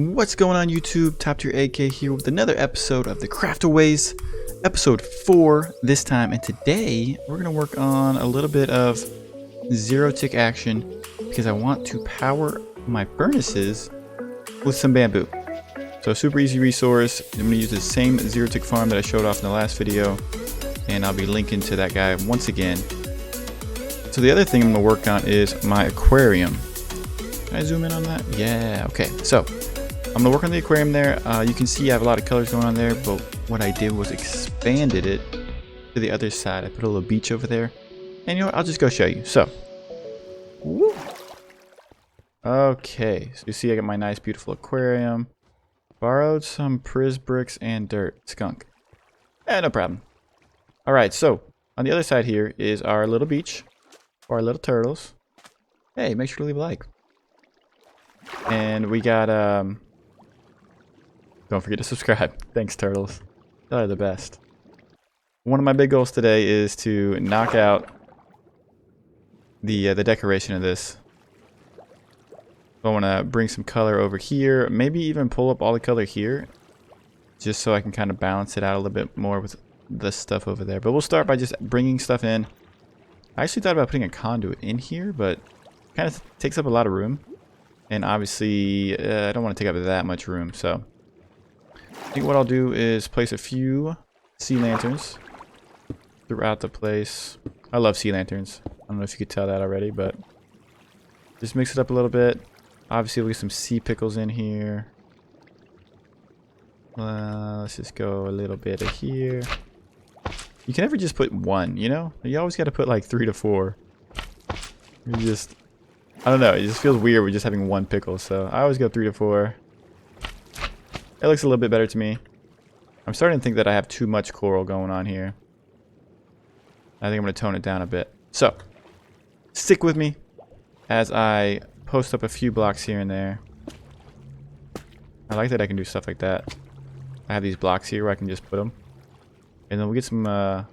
What's going on YouTube? Top Tier AK here with another episode of the Craftaways, episode 4 this time, and today we're going to work on a little bit of zero tick action because I want to power my furnaces with some bamboo. So super easy resource. I'm going to use the same zero tick farm that I showed off in the last video, and I'll be linking to that guy once again. So the other thing I'm going to work on is my aquarium. Can I zoom in on that? Yeah, okay. So I'm gonna work on the aquarium there. You can see I have a lot of colors going on there, but what I did was expanded it to the other side. I put a little beach over there. And you know what? I'll just go show you. So, woo. Okay, so you see I got my nice beautiful aquarium. Borrowed some Priz bricks and dirt. Skunk. No problem. Alright, so on the other side here is our little beach. For our little turtles. Hey, make sure to leave a like. And we got don't forget to subscribe. Thanks, turtles. They're the best. One of my big goals today is to knock out the decoration of this. I want to bring some color over here. Maybe even pull up all the color here, just so I can kind of balance it out a little bit more with this stuff over there. But we'll start by just bringing stuff in. I actually thought about putting a conduit in here, but it kind of takes up a lot of room. And obviously, I don't want to take up that much room, so I think what I'll do is place a few sea lanterns throughout the place. I love sea lanterns. I don't know if you could tell that already, but just mix it up a little bit. Obviously, we'll get some sea pickles in here. Let's just go a little bit of here. You can never just put one, you know? You always got to put like 3 to 4. You just... I don't know, it just feels weird with just having one pickle, so I always go 3 to 4. It looks a little bit better to me. I'm starting to think that I have too much coral going on here. I think I'm going to tone it down a bit. So, stick with me as I post up a few blocks here and there. I like that I can do stuff like that. I have these blocks here where I can just put them. And then we'll get some, go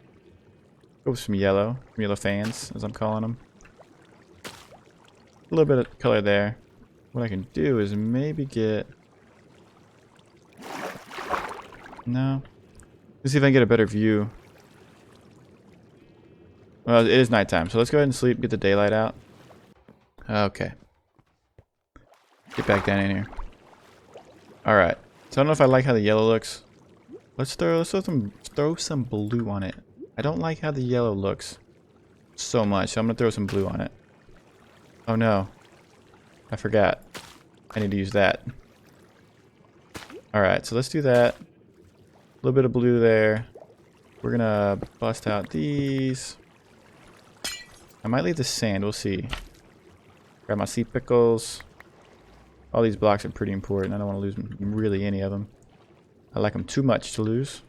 with some yellow fans, as I'm calling them. A little bit of color there. What I can do is maybe get... No. Let's see if I can get a better view. Well, it is nighttime, so let's go ahead and sleep, get the daylight out. Okay. Get back down in here. Alright. So I don't know if I like how the yellow looks. Let's throw some blue on it. I don't like how the yellow looks so much, so I'm going to throw some blue on it. Oh no, I forgot. I need to use that. Alright, so let's do that. A little bit of blue there. We're gonna bust out these. I might leave the sand, we'll see. Grab my sea pickles. All these blocks are pretty important. I don't want to lose really any of them. I like them too much to lose.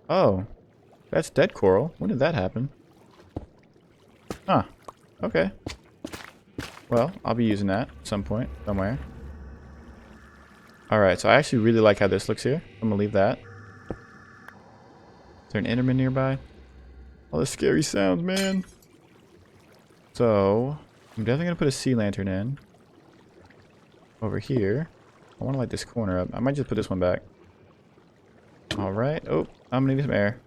Oh, that's dead coral. When did that happen? Huh, okay. Well, I'll be using that at some point, somewhere. Alright, so I actually really like how this looks here. I'm going to leave that. Is there an Enderman nearby? All the scary sounds, man. So, I'm definitely going to put a sea lantern in. Over here. I want to light this corner up. I might just put this one back. Alright. Oh, I'm going to need some air.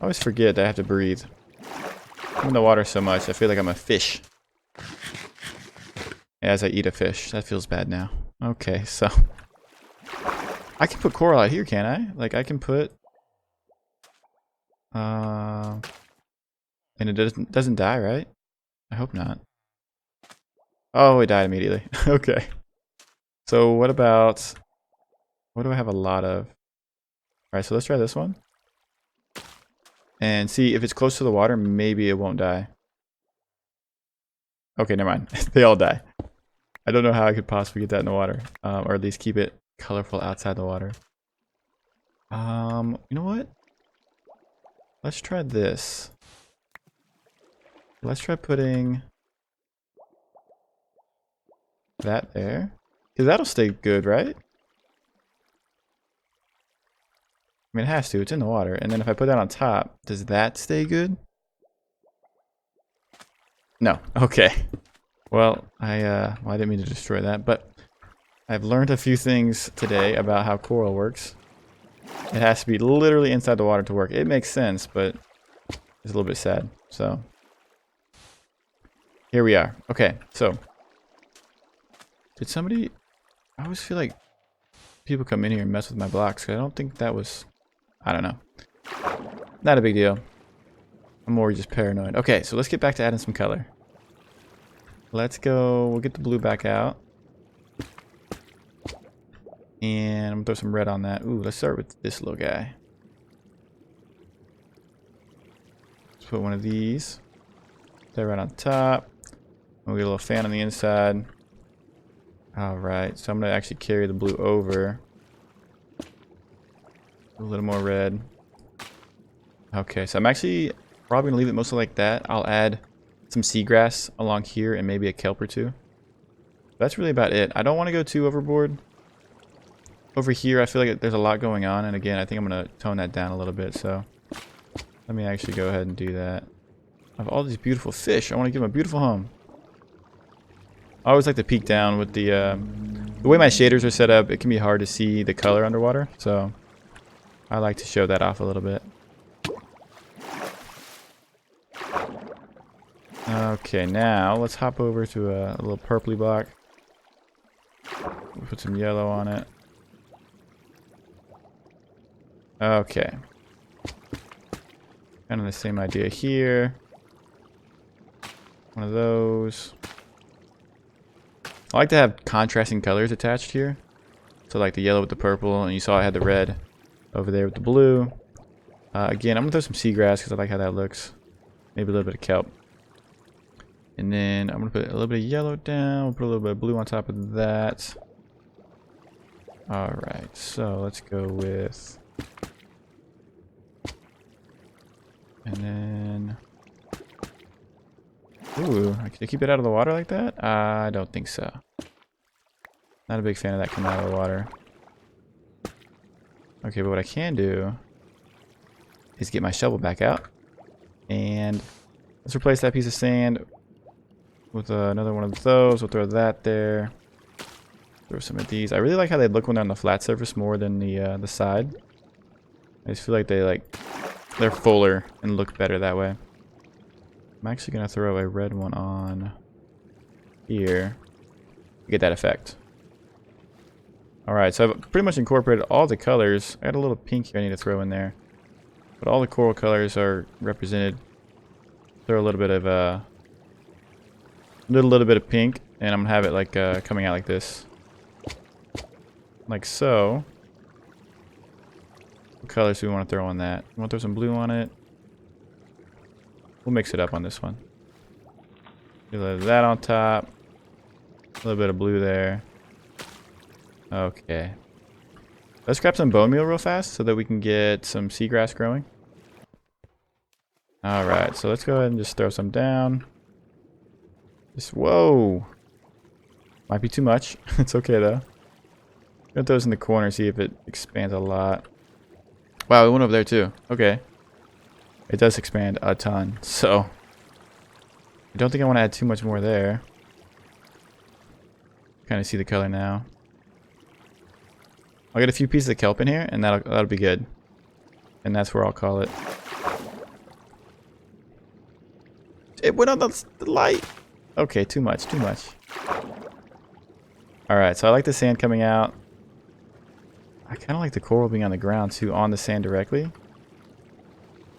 I always forget that I have to breathe. I'm in the water so much, I feel like I'm a fish. As I eat a fish. That feels bad now. Okay, so I can put coral out here, can't I? Like I can put and it doesn't die, right? I hope not. Oh, it died immediately. Okay. So what about, what do I have a lot of? Alright, so let's try this one. And see if it's close to the water, maybe it won't die. Okay, never mind. They all die. I don't know how I could possibly get that in the water. Or at least keep it colorful outside the water. You know what? Let's try this. Let's try putting that there. Because that'll stay good, right? I mean, it has to. It's in the water. And then if I put that on top, does that stay good? No. Okay. Well, I didn't mean to destroy that, but I've learned a few things today about how coral works. It has to be literally inside the water to work. It makes sense, but it's a little bit sad. So here we are. Okay, so did somebody... I always feel like people come in here and mess with my blocks. I don't think that was... I don't know. Not a big deal. I'm more just paranoid. Okay, so let's get back to adding some color. Let's go... We'll get the blue back out. And I'm gonna throw some red on that. Ooh, let's start with this little guy. Let's put one of these. That right on top. We'll get a little fan on the inside. Alright, so I'm gonna actually carry the blue over. A little more red. Okay, so I'm actually probably gonna leave it mostly like that. I'll add some seagrass along here and maybe a kelp or two. That's really about it. I don't want to go too overboard. Over here, I feel like there's a lot going on, and again, I think I'm going to tone that down a little bit, so let me actually go ahead and do that. I have all these beautiful fish. I want to give them a beautiful home. I always like to peek down with the way my shaders are set up. It can be hard to see the color underwater, so I like to show that off a little bit. Okay, now let's hop over to a little purpley block. We'll put some yellow on it. Okay. Kind of the same idea here. One of those. I like to have contrasting colors attached here. So like the yellow with the purple, and you saw I had the red over there with the blue. Again, I'm going to throw some seagrass because I like how that looks. Maybe a little bit of kelp. And then I'm going to put a little bit of yellow down. We'll put a little bit of blue on top of that. Alright, so let's go with... And then... Ooh, can I keep it out of the water like that? I don't think so. Not a big fan of that coming out of the water. Okay, but what I can do is get my shovel back out. And let's replace that piece of sand with another one of those. We'll throw that there. Throw some of these. I really like how they look when they're on the flat surface more than the side. I just feel like they're fuller and look better that way. I'm actually gonna throw a red one on here to get that effect. Alright, so I've pretty much incorporated all the colors. I got a little pink here I need to throw in there. But all the coral colors are represented. Throw a little bit of little bit of pink, and I'm gonna have it like coming out like this. Like so. What colors do we want to throw on that? We want to throw some blue on it. We'll mix it up on this one. A little of that on top. A little bit of blue there. Okay. Let's grab some bone meal real fast so that we can get some seagrass growing. Alright, so let's go ahead and just throw some down. Just, whoa! Might be too much. It's okay though. Put those in the corner, see if it expands a lot. Wow, it went over there too. Okay. It does expand a ton, so I don't think I want to add too much more there. Kind of see the color now. I'll get a few pieces of kelp in here, and that'll be good. And that's where I'll call it. It went on the light. Okay, too much, too much. Alright, so I like the sand coming out. I kind of like the coral being on the ground too, on the sand directly.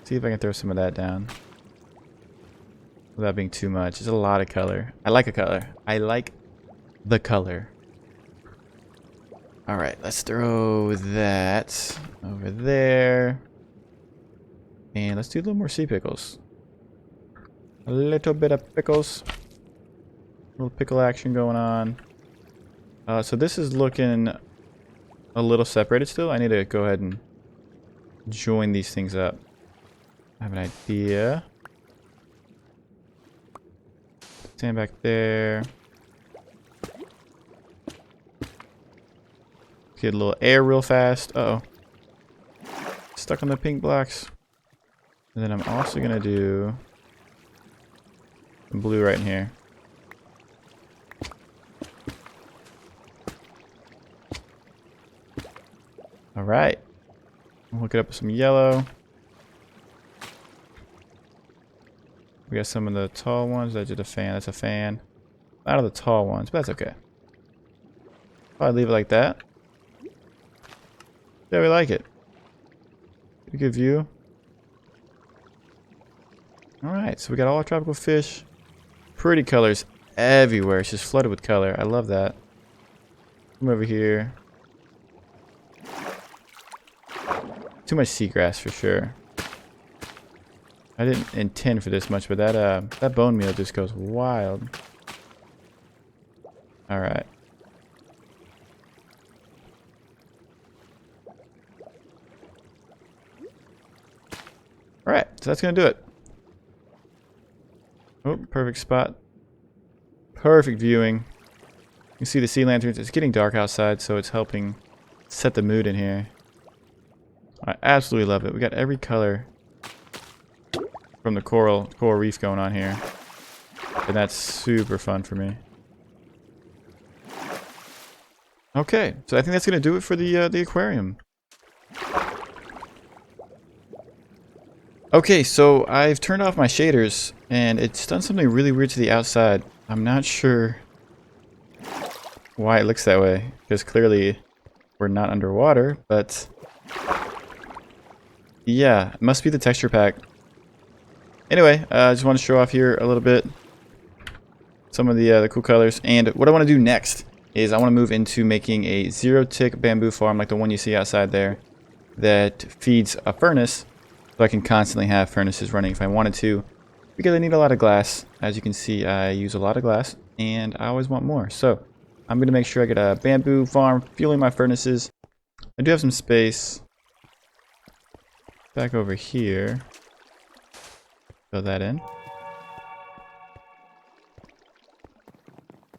See if I can throw some of that down without being too much. There's a lot of color. I like a color. I like the color. Alright, let's throw that over there. And let's do a little more sea pickles. A little bit of pickles. A little pickle action going on. So this is looking a little separated still. I need to go ahead and join these things up. I have an idea. Stand back there. Get a little air real fast. Uh-oh. Stuck on the pink blocks. And then I'm also going to do some blue right in here. Alright. We'll hook it up with some yellow. We got some of the tall ones. That's just a fan. That's a fan. Out of the tall ones, but that's okay. Probably leave it like that. Yeah, we like it. Get a good view. Alright, so we got all our tropical fish. Pretty colors everywhere. It's just flooded with color. I love that. Come over here. Too much seagrass for sure. I didn't intend for this much, but that bone meal just goes wild. Alright. Alright, so that's gonna do it. Oh, perfect spot. Perfect viewing. You can see the sea lanterns. It's getting dark outside, so it's helping set the mood in here. I absolutely love it. We got every color from the coral reef going on here. And that's super fun for me. Okay, so I think that's gonna do it for the aquarium. Okay, so I've turned off my shaders and it's done something really weird to the outside. I'm not sure why it looks that way, because clearly we're not underwater, but yeah, it must be the texture pack. Anyway, I just want to show off here a little bit some of the cool colors. And what I want to do next is I want to move into making a 0-tick bamboo farm like the one you see outside there that feeds a furnace, so I can constantly have furnaces running if I wanted to, because I need a lot of glass. As you can see, I use a lot of glass and I always want more. So I'm going to make sure I get a bamboo farm fueling my furnaces. I do have some space back over here. Fill that in.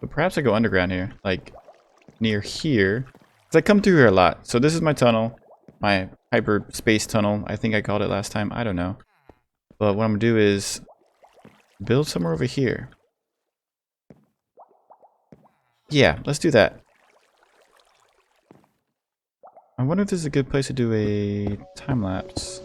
But perhaps I go underground here, like near here, because I come through here a lot. So this is my tunnel, my hyperspace tunnel. I think I called it last time. I don't know. But what I'm gonna do is build somewhere over here. Yeah, let's do that. I wonder if this is a good place to do a time lapse.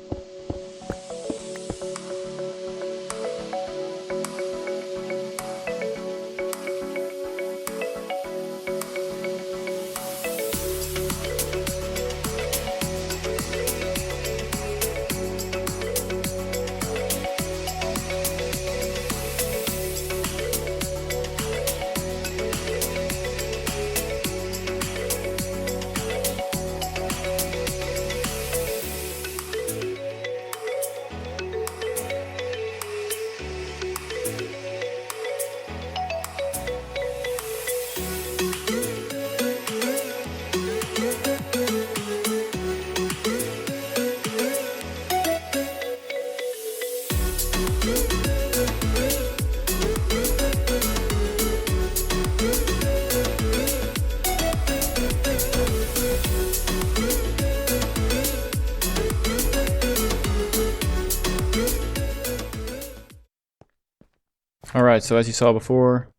Alright, so as you saw before,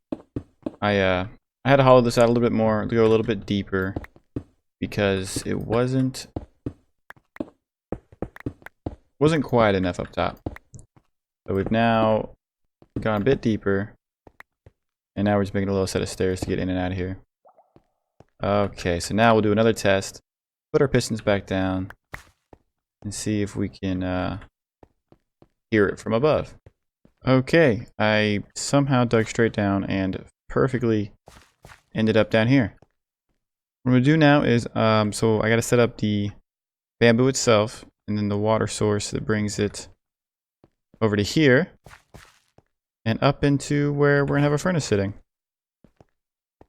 I had to hollow this out a little bit more, to go a little bit deeper, because it wasn't quite enough up top. So we've now gone a bit deeper, and now we're just making a little set of stairs to get in and out of here. Okay, so now we'll do another test, put our pistons back down, and see if we can hear it from above. Okay, I somehow dug straight down and perfectly ended up down here. What I'm going to do now is, so I got to set up the bamboo itself, and then the water source that brings it over to here, and up into where we're going to have a furnace sitting.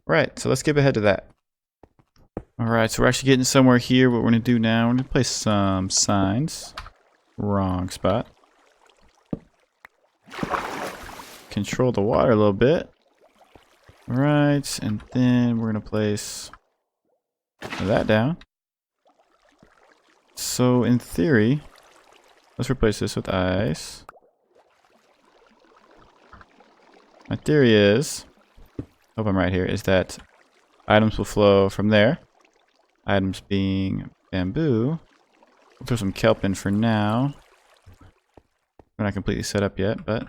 Right, so let's skip ahead to that. Alright, so we're actually getting somewhere here. What we're going to do now, we're going to place some signs. Wrong spot. Control the water a little bit. Right, and then we're gonna place that down. So in theory, let's replace this with ice. My theory is, hope I'm right here, is that items will flow from there. Items being bamboo. We'll throw some kelp in for now. We're not completely set up yet, but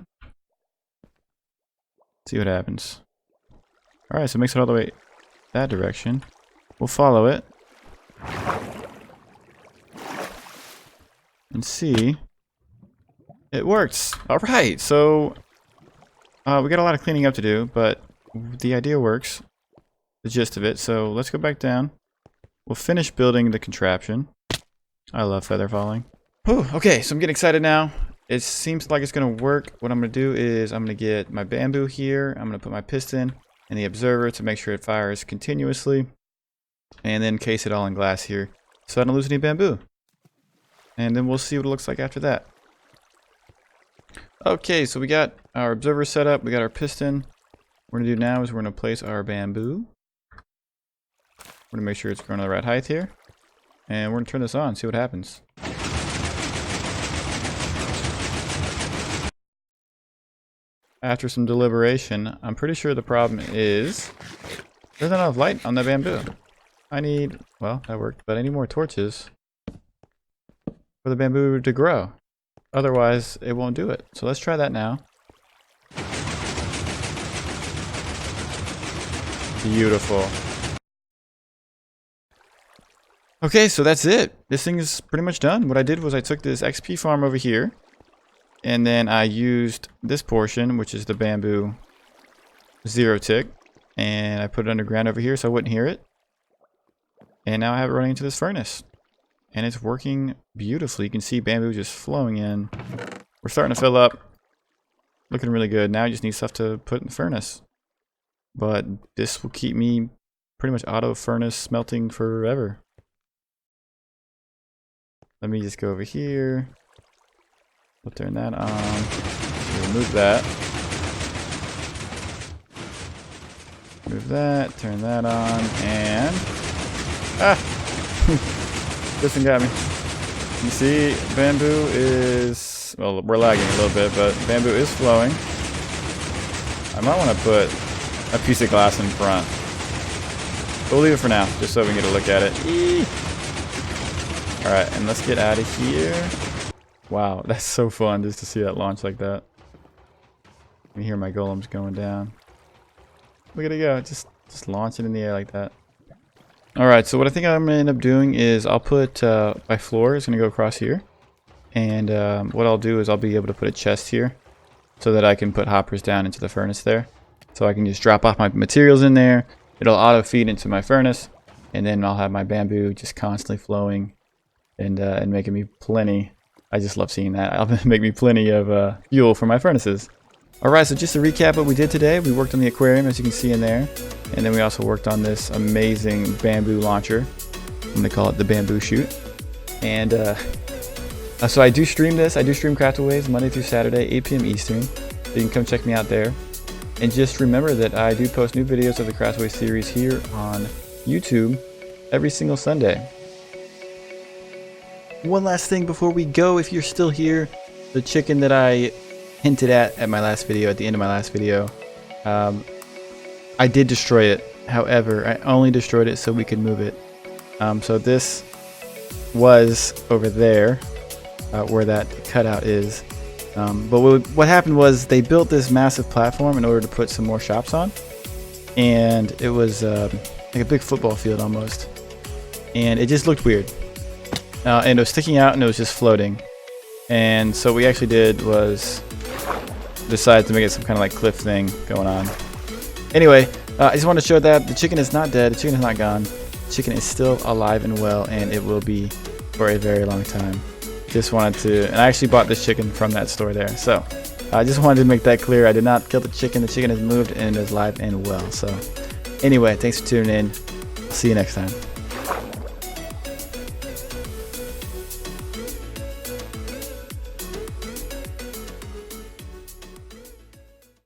see what happens. Alright, so it makes it all the way that direction. We'll follow it. And see. It works! Alright, so we got a lot of cleaning up to do, but the idea works. The gist of it. So let's go back down. We'll finish building the contraption. I love feather falling. Whew, okay, so I'm getting excited now. It seems like it's going to work. What I'm going to do is I'm going to get my bamboo here. I'm going to put my piston in the observer to make sure it fires continuously. And then case it all in glass here so I don't lose any bamboo. And then we'll see what it looks like after that. Okay, so we got our observer set up. We got our piston. What we're going to do now is we're going to place our bamboo. We're going to make sure it's growing to the right height here. And we're going to turn this on, see what happens. After some deliberation, I'm pretty sure the problem is there's not enough light on the bamboo. I need, well, that worked, but I need more torches for the bamboo to grow. Otherwise, it won't do it. So let's try that now. Beautiful. Okay, so that's it. This thing is pretty much done. What I did was I took this XP farm over here, and then I used this portion, which is the bamboo 0 tick, and I put it underground over here so I wouldn't hear it. And now I have it running into this furnace. And it's working beautifully. You can see bamboo just flowing in. We're starting to fill up. Looking really good. Now I just need stuff to put in the furnace. But this will keep me pretty much auto furnace smelting forever. Let me just go over here. We'll turn that on. Remove that. Move that. Turn that on. And... ah! This one got me. You see, bamboo is... well, we're lagging a little bit, but bamboo is flowing. I might want to put a piece of glass in front. But we'll leave it for now, just so we can get a look at it. Eee! Alright, and let's get out of here. Wow, that's so fun just to see that launch like that. You can hear my golems going down. Look at it go, just launch it in the air like that. Alright, so what I think I'm going to end up doing is I'll put my floor is going to go across here. And what I'll do is I'll be able to put a chest here so that I can put hoppers down into the furnace there. So I can just drop off my materials in there. It'll auto feed into my furnace. And then I'll have my bamboo just constantly flowing and making me plenty. I just love seeing that. It'll make me plenty of fuel for my furnaces. Alright, so just to recap what we did today, we worked on the aquarium, as you can see in there. And then we also worked on this amazing bamboo launcher. I'm going to call it the bamboo shoot. And so I do stream this. I do stream Craftaways Monday through Saturday, 8 p.m. Eastern. So you can come check me out there. And just remember that I do post new videos of the Craftaways series here on YouTube every single Sunday. One last thing before we go, if you're still here, the chicken that I hinted at my last video, at the end of my last video, I did destroy it. However, I only destroyed it so we could move it. So this was over there, where that cutout is. But what happened was they built this massive platform in order to put some more shops on. And it was like a big football field almost. And it just looked weird. And it was sticking out and it was just floating. And so what we actually did was decide to make it some kind of like cliff thing going on. Anyway, I just want to show that the chicken is not dead, the chicken is not gone. The chicken is still alive and well, and it will be for a very long time. Just wanted to, and I actually bought this chicken from that store there. So I just wanted to make that clear. I did not kill the chicken. The chicken has moved and is alive and well. So anyway, thanks for tuning in. I'll see you next time.